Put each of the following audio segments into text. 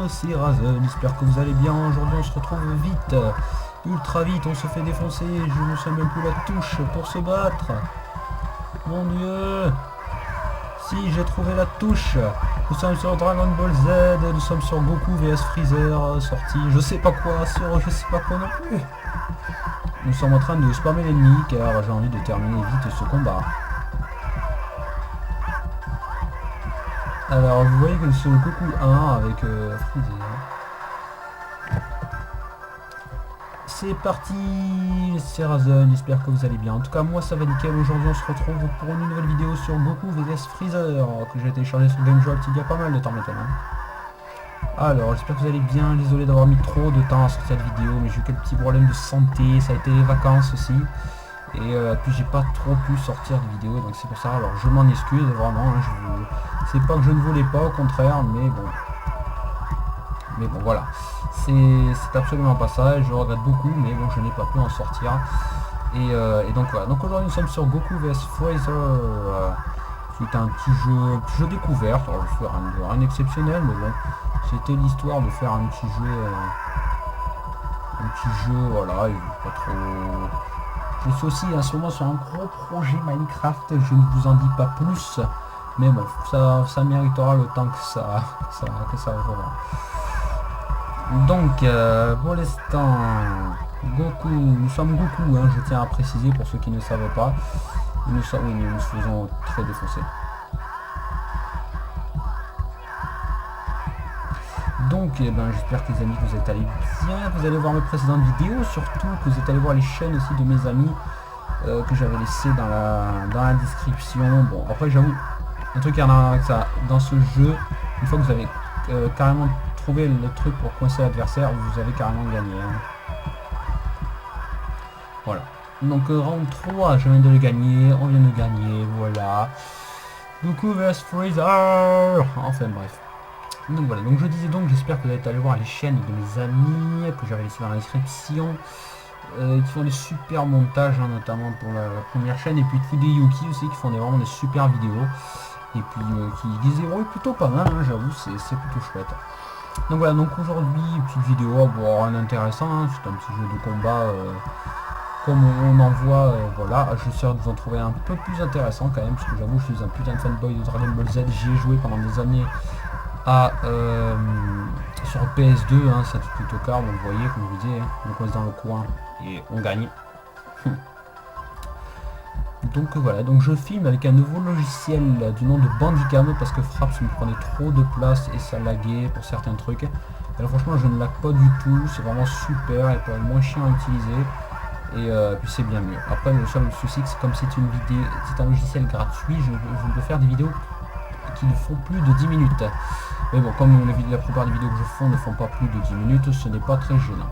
c'est Razen, j'espère que vous allez bien. Aujourd'hui on se retrouve vite, ultra vite, on se fait défoncer, je ne sais même plus la touche pour se battre. Mon dieu. Si, j'ai trouvé la touche. Nous sommes sur Dragon Ball Z, nous sommes sur Goku vs Freezer, sorti je sais pas quoi, sur je sais pas quoi non plus. Nous sommes en train de spammer l'ennemi car j'ai envie de terminer vite ce combat. Alors vous voyez que ce Goku 1 avec Freezer. C'est parti, c'est Razen, j'espère que vous allez bien. En tout cas moi ça va nickel. Aujourd'hui on se retrouve pour une nouvelle vidéo sur Goku vs Freezer que j'ai téléchargé sur GameJolt il y a pas mal de temps maintenant. Alors j'espère que vous allez bien, désolé d'avoir mis trop de temps à sortir cette vidéo, mais j'ai eu quelques petits problèmes de santé, ça a été les vacances aussi. Et puis j'ai pas trop pu sortir de vidéo, donc c'est pour ça, alors je m'en excuse vraiment, hein, c'est pas que je ne voulais pas, au contraire, mais bon voilà, c'est absolument pas ça, je regrette beaucoup, mais bon je n'ai pas pu en sortir. Et donc voilà, donc aujourd'hui nous sommes sur Goku vs Freezer, c'est un petit jeu découverte, alors je vais faire rien d'exceptionnel, mais bon, c'était l'histoire de faire un petit jeu, voilà, et pas trop... Je suis aussi en ce moment sur un gros projet Minecraft, je ne vous en dis pas plus, mais bon, ça méritera le temps que ça va. Donc, pour l'instant, Goku, nous sommes Goku, hein, je tiens à préciser pour ceux qui ne savaient pas, nous nous faisons très défoncer. Donc j'espère que les amis que vous êtes allés bien, vous allez voir mes précédentes vidéos, surtout que vous êtes allés voir les chaînes aussi de mes amis que j'avais laissé dans la description. Bon après j'avoue, un truc qui a rien à voir avec ça, dans ce jeu, une fois que vous avez carrément trouvé le truc pour coincer l'adversaire, vous avez carrément gagné. Hein. Voilà. Donc round 3, je viens de le gagner, on vient de gagner, voilà. Goku vs Freezer. Enfin bref. Donc voilà, donc je disais donc, j'espère que vous allez aller voir les chaînes de mes amis que j'avais laissé dans la description, qui font des super montages, hein, notamment pour la première chaîne, et puis Yuki aussi qui font vraiment des super vidéos, et puis qui débrouillent plutôt pas mal, hein, j'avoue, c'est plutôt chouette. Donc voilà, donc aujourd'hui, petite vidéo, bon, rien d'intéressant, hein, c'est un petit jeu de combat, comme on en voit, voilà, j'essaie de vous en trouver un peu plus intéressant quand même, parce que j'avoue, je suis un putain de fanboy de Dragon Ball Z, j'y ai joué pendant des années. Sur PS2, hein, ça tout au car, donc vous voyez, comme je vous disais, hein, on coince dans le coin et on gagne. Donc voilà, donc je filme avec un nouveau logiciel du nom de Bandicam parce que Fraps me prenait trop de place et ça laguait pour certains trucs. Alors franchement je ne lag pas du tout, c'est vraiment super et pour le moins chiant à utiliser. Et puis c'est bien mieux. Après le seul souci c'est comme c'est un logiciel gratuit, je ne peux faire des vidéos qui ne font plus de 10 minutes. Mais bon, comme la plupart des vidéos que je fais ne font pas plus de 10 minutes, ce n'est pas très gênant.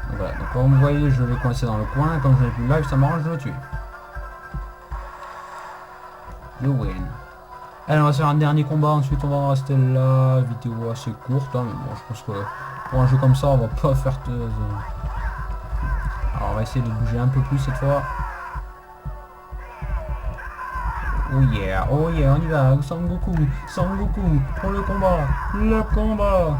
Donc voilà, donc comme vous voyez, je vais coincer dans le coin, comme je n'ai plus live, ça m'arrange de le tuer. Le win. Allez, on va faire un dernier combat, ensuite on va en rester là, vidéo assez courte, hein, mais bon, je pense que pour un jeu comme ça, on va pas faire de... Alors on va essayer de bouger un peu plus cette fois. Oh yeah, on y va, Son Goku, pour le combat.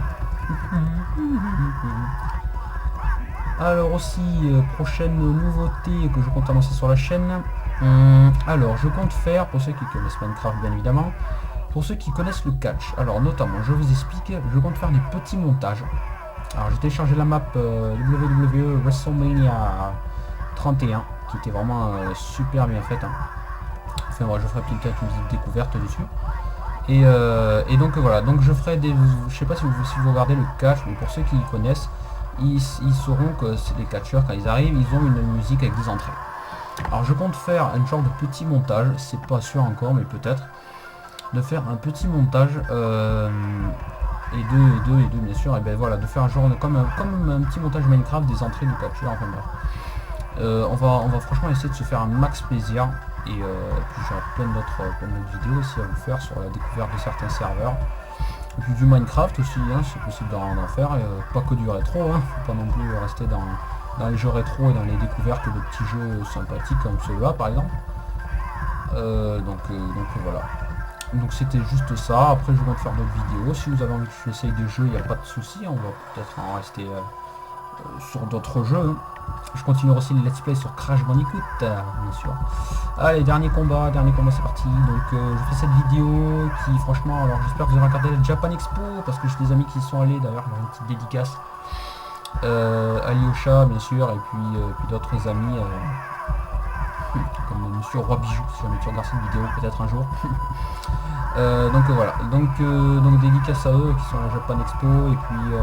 Alors aussi, prochaine nouveauté que je compte annoncer sur la chaîne, alors je compte faire, pour ceux qui connaissent Minecraft bien évidemment, pour ceux qui connaissent le catch, alors notamment, je vous explique, je compte faire des petits montages. Alors j'ai téléchargé la map WWE WrestleMania 31, qui était vraiment super bien faite, hein. Enfin moi je ferai peut-être une petite découverte dessus. Et donc voilà, donc je ferai des... Je sais pas si vous regardez le catch, mais pour ceux qui y connaissent, ils sauront que c'est les catcheurs quand ils arrivent, ils ont une musique avec des entrées. Alors je compte faire un genre de petit montage, c'est pas sûr encore, mais peut-être, de faire un petit montage, et deux bien sûr, et ben voilà, de faire un genre comme un petit montage Minecraft des entrées du catcheur, enfin bref. On va franchement essayer de se faire un max plaisir. Et puis j'aurai plein d'autres vidéos aussi à vous faire sur la découverte de certains serveurs. Et puis du Minecraft aussi, hein, c'est possible d'en faire, pas que du rétro, hein, faut pas non plus rester dans les jeux rétro et dans les découvertes de petits jeux sympathiques comme celui-là par exemple. Donc voilà. Donc c'était juste ça. Après je compte faire d'autres vidéos. Si vous avez envie que j'essaye des jeux, il n'y a pas de souci. On va peut-être en rester sur d'autres jeux. Je continuerai aussi le let's play sur Crash Bandicoot, bien sûr. Allez, dernier combat c'est parti. Donc je fais cette vidéo qui franchement, alors j'espère que vous avez regardé la Japan Expo, parce que j'ai des amis qui y sont allés, d'ailleurs j'ai une petite dédicace. Alyosha bien sûr, et puis d'autres amis, comme Monsieur Roi Bijou, si jamais tu regardes cette vidéo peut-être un jour. Donc voilà, donc dédicace à eux qui sont à la Japan Expo, et puis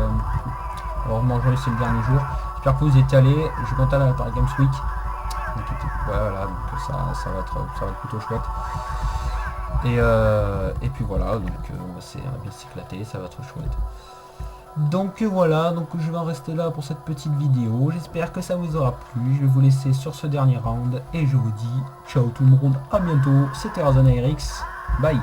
alors aujourd'hui c'est le dernier jour. J'espère que vous êtes allés, je compte aller à la Paris Games Week. Donc, voilà, donc ça va être plutôt chouette. Et puis voilà, donc on va bien s'éclater, ça va être chouette. Donc voilà, donc je vais en rester là pour cette petite vidéo. J'espère que ça vous aura plu. Je vais vous laisser sur ce dernier round et je vous dis ciao tout le monde, à bientôt. C'était RazanaRX, bye.